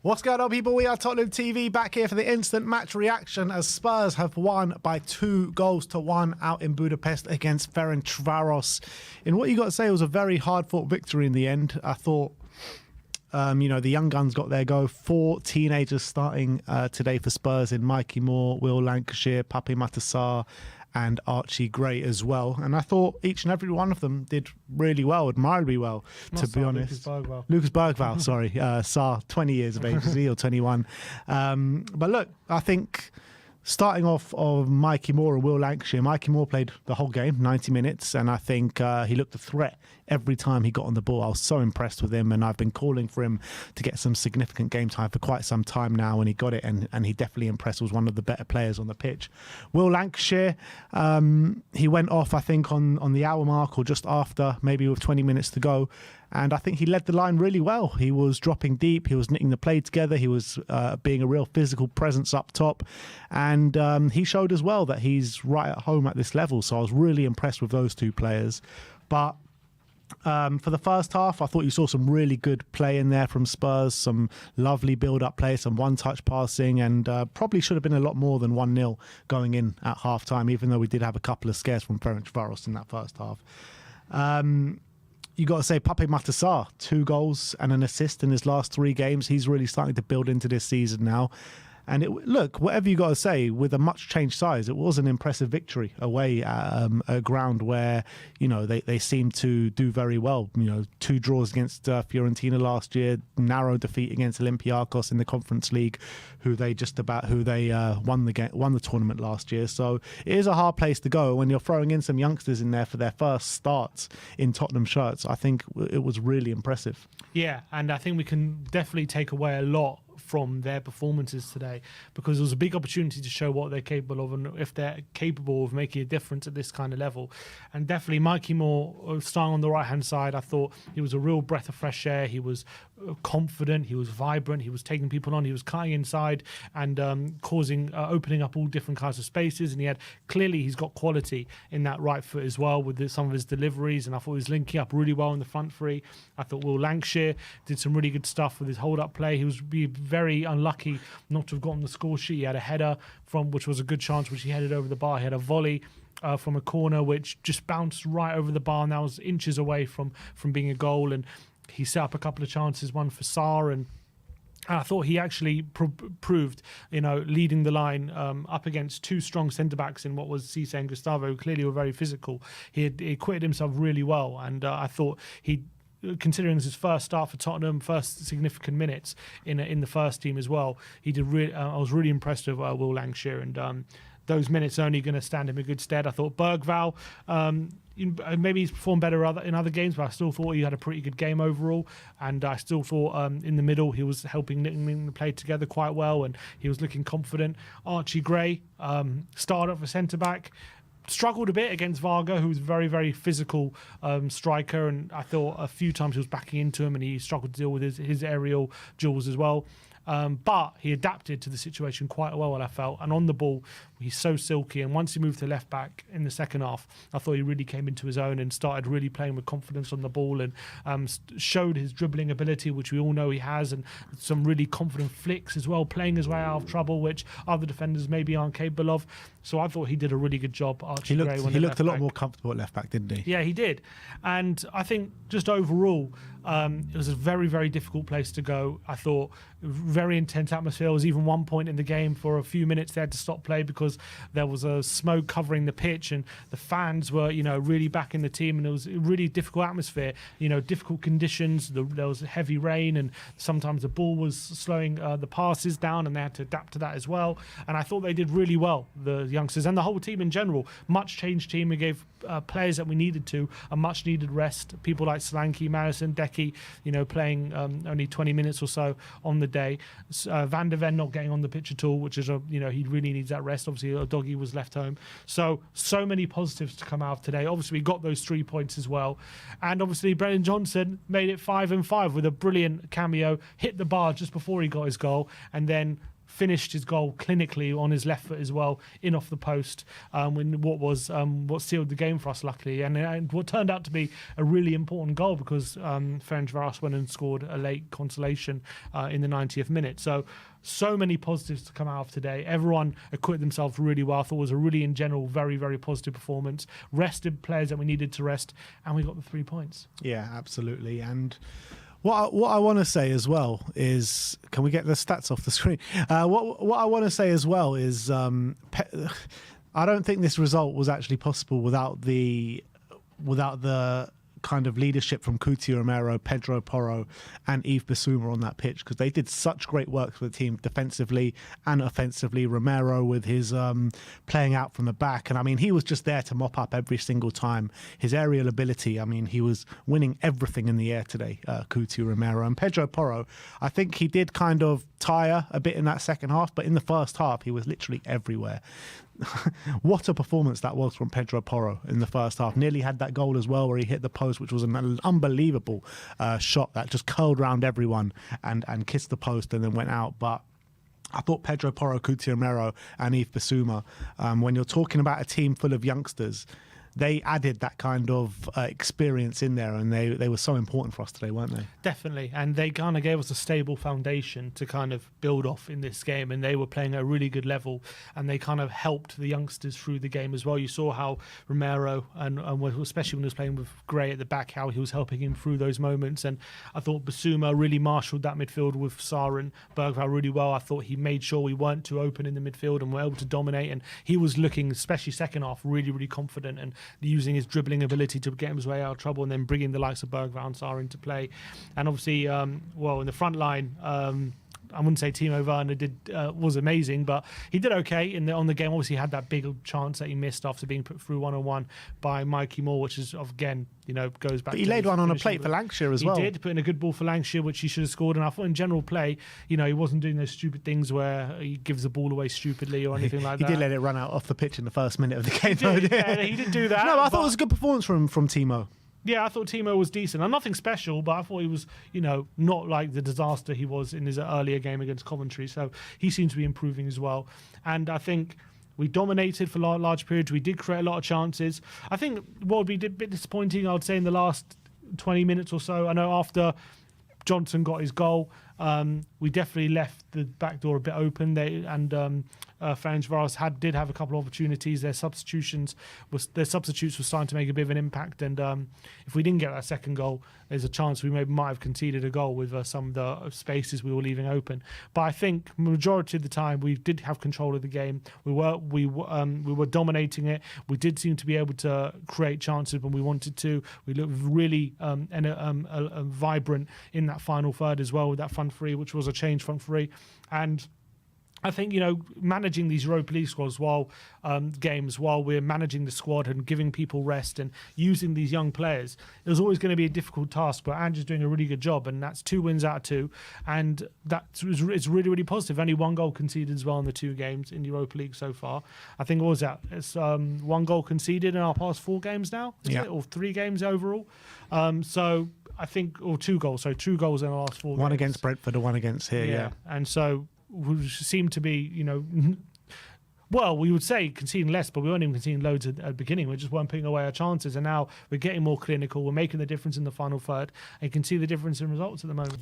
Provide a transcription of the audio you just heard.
What's going on, people? We are Tottenham TV back here for the instant match reaction as Spurs have won by 2-1 out in Budapest against Ferencváros in what you got to say was a very hard-fought victory in the end. I thought, the young guns got their go. 4 teenagers starting today for Spurs in Mikey Moore, Will Lancashire, Pape Matar and Archie Gray as well. And I thought each and every one of them did really well, admirably well, to be honest. Lucas Bergvall, sorry. Sarr, 20 years of age, is he, or 21? But look, I think starting off of Mikey Moore and Will Lancashire, Mikey Moore played the whole game, 90 minutes, and I think he looked a threat every time he got on the ball. I was so impressed with him, and I've been calling for him to get some significant game time for quite some time now, and he got it, and he definitely impressed, was one of the better players on the pitch. Will Lancashire, he went off, I think, on the hour mark or just after, maybe with 20 minutes to go, and I think he led the line really well. He was dropping deep, he was knitting the play together, he was being a real physical presence up top, and he showed as well that he's right at home at this level, so I was really impressed with those two players. But for the first half, I thought you saw some really good play in there from Spurs, some lovely build-up play, some one-touch passing, and probably should have been a lot more than 1-0 going in at half-time, even though we did have a couple of scares from Ferencváros in that first half. You got to say, Pape Matar, 2 goals and an assist in his last 3 games. He's really starting to build into this season now. And look, whatever you got to say, with a much changed size, it was an impressive victory away at a ground where, they seemed to do very well. 2 draws against Fiorentina last year, narrow defeat against Olympiacos in the Conference League, who they won the tournament last year. So it is a hard place to go when you're throwing in some youngsters in there for their first starts in Tottenham shirts. I think it was really impressive. Yeah, and I think we can definitely take away a lot from their performances today, because it was a big opportunity to show what they're capable of and if they're capable of making a difference at this kind of level. And definitely Mikey Moore, starting on the right-hand side, I thought he was a real breath of fresh air. He was confident, he was vibrant, he was taking people on, he was cutting inside and opening up all different kinds of spaces, and he's got quality in that right foot as well with some of his deliveries, and I thought he was linking up really well in the front three. I thought Will Lancashire did some really good stuff with his hold-up play. He was very unlucky not to have gotten the score sheet. He had a header which was a good chance, which he headed over the bar. He had a volley from a corner which just bounced right over the bar, and that was inches away from being a goal, and he set up a couple of chances, one for Sarr, and I thought he actually proved, leading the line up against 2 strong centre-backs in what was Cisse and Gustavo, who clearly were very physical. He acquitted himself really well, and I thought considering this is his first start for Tottenham, first significant minutes in the first team as well, he did. I was really impressed with Will Lancashire, and those minutes are only going to stand him in good stead. I thought Bergvall, maybe he's performed better in other games, but I still thought he had a pretty good game overall, and I still thought in the middle he was helping knitting the play together quite well, and he was looking confident. Archie Gray started up for centre-back, struggled a bit against Varga, who was a very, very physical striker, and I thought a few times he was backing into him and he struggled to deal with his aerial duels as well. But he adapted to the situation quite well, I felt. And on the ball, he's so silky. And once he moved to left back in the second half, I thought he really came into his own and started really playing with confidence on the ball, and showed his dribbling ability, which we all know he has, and some really confident flicks as well, playing his way out of trouble, which other defenders maybe aren't capable of. So I thought he did a really good job, Archie Gray. He looked a lot more comfortable at left back, didn't he? Yeah, he did. And I think just overall, it was a very, very difficult place to go. I thought very intense atmosphere. There was even one point in the game for a few minutes they had to stop play because there was a smoke covering the pitch, and the fans were, really backing the team, and it was a really difficult atmosphere. Difficult conditions. There was heavy rain, and sometimes the ball was slowing the passes down, and they had to adapt to that as well. And I thought they did really well, the youngsters and the whole team in general. Much changed team. We gave players that we needed to a much needed rest. People like Solanke, Madison, Decky, playing only 20 minutes or so on the day. Van der Ven not getting on the pitch at all, which is he really needs that rest. Obviously, Doggy was left home. So many positives to come out of today. Obviously, we got those 3 points as well, and obviously Brennan Johnson made it 5-5 with a brilliant cameo. Hit the bar just before he got his goal, and then finished his goal clinically on his left foot as well, in off the post, when what sealed the game for us, luckily, and what turned out to be a really important goal because Ferencváros went and scored a late consolation in the 90th minute. So many positives to come out of today. Everyone acquitted themselves really well. I thought it was a really, in general, very, very positive performance. Rested players that we needed to rest, and we got the 3 points. Yeah, absolutely. And what I want to say as well is, can we get the stats off the screen? What I want to say as well is, I don't think this result was actually possible without the kind of leadership from Cuti Romero, Pedro Porro, and Yves Bissouma on that pitch, because they did such great work for the team defensively and offensively. Romero with his playing out from the back, and I mean, he was just there to mop up every single time. His aerial ability, I mean, he was winning everything in the air today, Cuti Romero. And Pedro Porro, I think he did kind of tire a bit in that second half, but in the first half, he was literally everywhere. What a performance that was from Pedro Porro in the first half. Nearly had that goal as well where he hit the post, which was an unbelievable shot that just curled around everyone and kissed the post and then went out. But I thought Pedro Porro, Cuti Romero and Yves Bissouma, when you're talking about a team full of youngsters, they added that kind of experience in there, and they were so important for us today, weren't they? Definitely, and they kind of gave us a stable foundation to kind of build off in this game, and they were playing at a really good level, and they kind of helped the youngsters through the game as well. You saw how Romero, and especially when he was playing with Gray at the back, how he was helping him through those moments, and I thought Bissouma really marshalled that midfield with Sarr and Bergvall really well. I thought he made sure we weren't too open in the midfield and were able to dominate, and he was looking, especially second half, really, really confident and using his dribbling ability to get his way out of trouble, and then bringing the likes of Bergvall and Sarr into play. And obviously, in the front line, I wouldn't say Timo Werner was amazing, but he did okay on the game. Obviously, he had that big chance that he missed after being put through 1-on-1 by Mikey Moore, which is, again, goes back. But he laid one on a plate for Lancashire as well. He did put in a good ball for Lancashire, which he should have scored. And I thought in general play, he wasn't doing those stupid things where he gives the ball away stupidly or anything like that. He did let it run out off the pitch in the first minute of the game. He did do that. No, but I thought it was a good performance from Timo. Yeah, I thought Timo was decent. And nothing special, but I thought he was, not like the disaster he was in his earlier game against Coventry. So he seems to be improving as well. And I think we dominated for large periods. We did create a lot of chances. I think what would be a bit disappointing, I would say, in the last 20 minutes or so, I know after Johnson got his goal, we definitely left the back door a bit open. Ferencváros did have a couple of opportunities. Their substitutes were starting to make a bit of an impact. And if we didn't get that second goal, there's a chance we might have conceded a goal with some of the spaces we were leaving open. But I think majority of the time we did have control of the game. We were dominating it. We did seem to be able to create chances when we wanted to. We looked really vibrant in that final third as well with that front three, which was a change front three. And I think, managing these Europa League squads while we're managing the squad and giving people rest and using these young players, it was always going to be a difficult task, but Andrew's doing a really good job, and that's 2 wins out of 2, and it's really, really positive. Only 1 goal conceded as well in the 2 games in the Europa League so far. I think, what was that? It's 1 goal conceded in our past 4 games now, or 3 games overall. So I think, or 2 goals, so 2 goals in the last 4 games. 1 against Brentford and 1 against here, yeah. And so we seem to be, well, we would say conceding less, but we weren't even conceding loads at the beginning. We just weren't putting away our chances, and now we're getting more clinical. We're making the difference in the final third, and you can see the difference in results at the moment.